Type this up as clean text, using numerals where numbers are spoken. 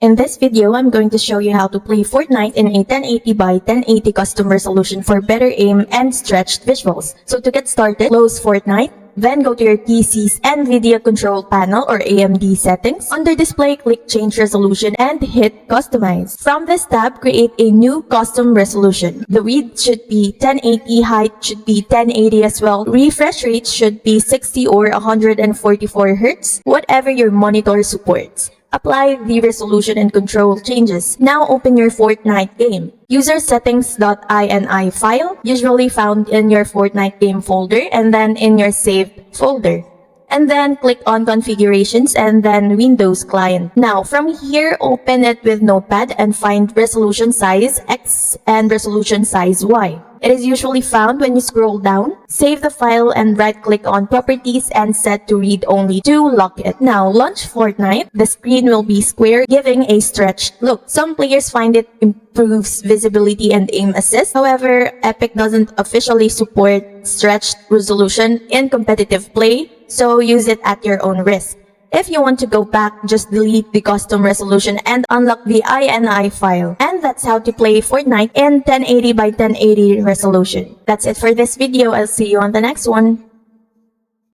In this video, I'm going to show you how to play Fortnite in a 1080 by 1080 custom resolution for better aim and stretched visuals. So to get started, close Fortnite, then go to your PC's NVIDIA control panel or AMD settings. Under display, click change resolution and hit customize. From this tab, create a new custom resolution. The width should be 1080, height should be 1080 as well. Refresh rate should be 60 or 144 Hz, whatever your monitor supports. Apply the resolution and control changes. Now open your Fortnite game. User settings.ini file, usually found in your Fortnite game folder and then in your saved folder. And then click on configurations and then Windows client. Now from here, open it with Notepad and find resolution size X and resolution size Y. It is usually found when you scroll down. Save the file and right-click on Properties and set to read only to lock it. Now launch Fortnite. The screen will be square, giving a stretched look. Some players find it improves visibility and aim assist. However, Epic doesn't officially support stretched resolution in competitive play, so use it at your own risk. If you want to go back, just delete the custom resolution and unlock the INI file. And that's how to play Fortnite in 1080 by 1080 resolution. That's it for this video. I'll see you on the next one.